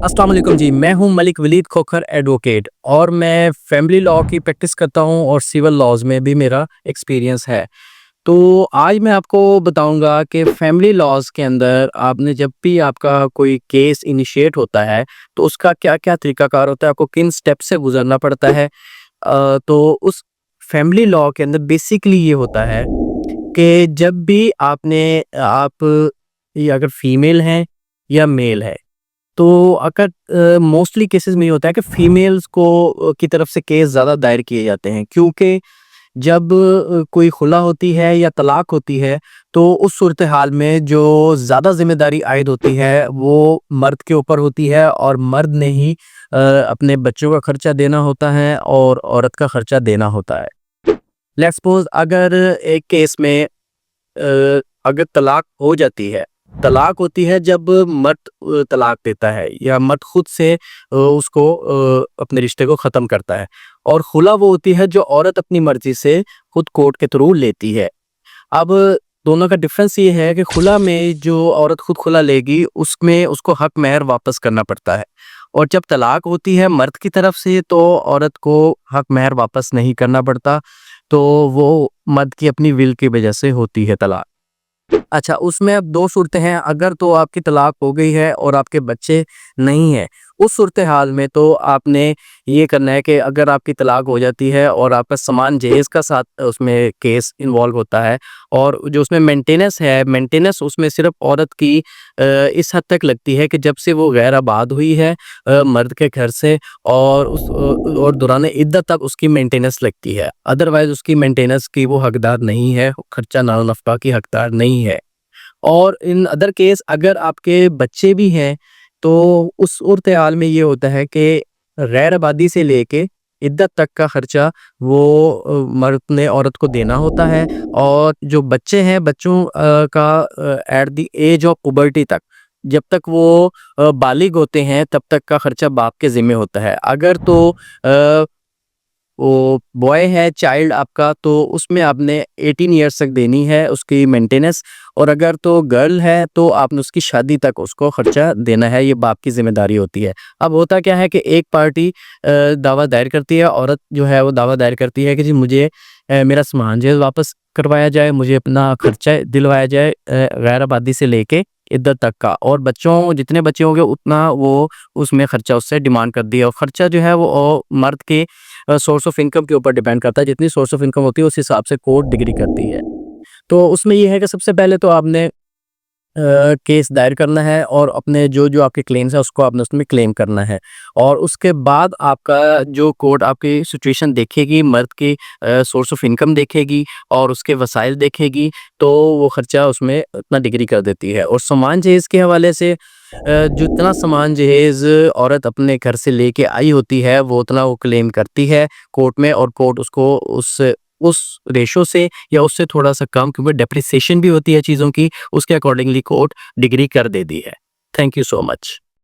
अस्सलाम वालेकुम जी, मैं हूं मलिक वलीद खोखर एडवोकेट और मैं फैमिली लॉ की प्रैक्टिस करता हूं और सिविल लॉज में भी मेरा एक्सपीरियंस है। तो आज मैं आपको बताऊंगा कि फैमिली लॉज के अंदर आपने जब भी आपका कोई केस इनिशिएट होता है तो उसका क्या-क्या तरीकाकार होता है, आपको किन स्टेप से गुजरना पड़ता है। तो उस फैमिली लॉ के अंदर बेसिकली ये होता है कि जब भी आप ये अगर फीमेल हैं या मेल है तो अगर मोस्टली केसेस में ये होता है कि फीमेल्स को की तरफ से केस ज़्यादा दायर किए जाते हैं क्योंकि जब कोई खुला होती है या तलाक होती है तो उस सूरत हाल में जो ज़्यादा जिम्मेदारी आयद होती है वो मर्द के ऊपर होती है और मर्द ने ही अपने बच्चों का खर्चा देना होता है और औरत का खर्चा देना होता है। लेट्स सपोज अगर एक केस में अगर तलाक हो जाती है, तलाक होती है जब मर्द तलाक देता है या मर्द खुद से उसको अपने रिश्ते को ख़त्म करता है और खुला वो होती है जो औरत अपनी मर्ज़ी से खुद कोर्ट के थ्रू लेती है। अब दोनों का डिफ़रेंस ये है कि खुला में जो औरत खुद खुला लेगी उसमें उसको हक़ महर वापस करना पड़ता है और जब तलाक होती है मर्द की तरफ से तो औरत को हक़ महर वापस नहीं करना पड़ता, तो वो मर्द की अपनी विल की वजह से होती है तलाक। अच्छा, उसमें अब 2 सूरतें हैं, अगर तो आपकी तलाक हो गई है और आपके बच्चे नहीं हैं, उस सूरत-ए-हाल में तो आपने ये करना है कि अगर आपकी तलाक हो जाती है और आपका समान जहेज़ का साथ उसमें केस इन्वॉल्व होता है और जो उसमें मेंटेनेंस है, मेंटेनेंस उसमें सिर्फ़ औरत की इस हद तक लगती है कि जब से वो गैर आबाद हुई है मर्द के घर से और और दौरान इद्दत तक उसकी मेंटेनेंस लगती है। अदरवाइज़ उसकी मेंटेनेंस की वो हकदार नहीं है, खर्चा नाल-नफ़्का की हकदार नहीं है। और इन अदर केस अगर आपके बच्चे भी हैं, तो उस सूरत-ए-हाल में ये होता है कि गैर आबादी से लेके इद्दत तक का खर्चा वो मर्द ने औरत को देना होता है और जो बच्चे हैं बच्चों का at the age of puberty तक, जब तक वो बालिग होते हैं तब तक का खर्चा बाप के ज़िम्मे होता है। अगर तो अ वो बॉय है चाइल्ड आपका तो उसमें आपने 18 ईयर्स तक देनी है उसकी मेंटेनेंस और अगर तो गर्ल है तो आपने उसकी शादी तक उसको खर्चा देना है, ये बाप की ज़िम्मेदारी होती है। अब होता क्या है कि एक पार्टी दावा दायर करती है, औरत जो है वो दावा दायर करती है कि जी मुझे मेरा सामान जो है वापस करवाया जाए, मुझे अपना खर्चा दिलवाया जाए गैर आबादी से लेके इद्दत तक का और बच्चों जितने बच्चे होंगे उतना वो उसमें खर्चा उससे डिमांड कर दिया और खर्चा जो है वो मर्द के सोर्स ऑफ इनकम के ऊपर डिपेंड करता है, जितनी सोर्स ऑफ इनकम होती है उस हिसाब से कोर्ट डिग्री करती है। तो उसमें ये है कि सबसे पहले तो आपने केस दायर करना है और अपने जो-जो आपके क्लेम्स हैं उसको आपने उसमें क्लेम करना है और उसके बाद आपका जो कोर्ट आपकी सिचुएशन देखेगी, मर्द की सोर्स ऑफ इनकम देखेगी और उसके वसाइल देखेगी, तो वो खर्चा उसमें उतना डिग्री कर देती है और सामान जहेज़ के हवाले से जितना सामान जहेज़ औरत अपने घर से लेके आई होती है, वो उतना वो क्लेम करती है कोर्ट में और कोर्ट उसको उस रेशो से या उससे थोड़ा-सा कम क्योंकि डेप्रिसिएशन भी होती है चीज़ों की, उसके अकॉर्डिंगली कोर्ट डिग्री कर देती है। Thank you so much.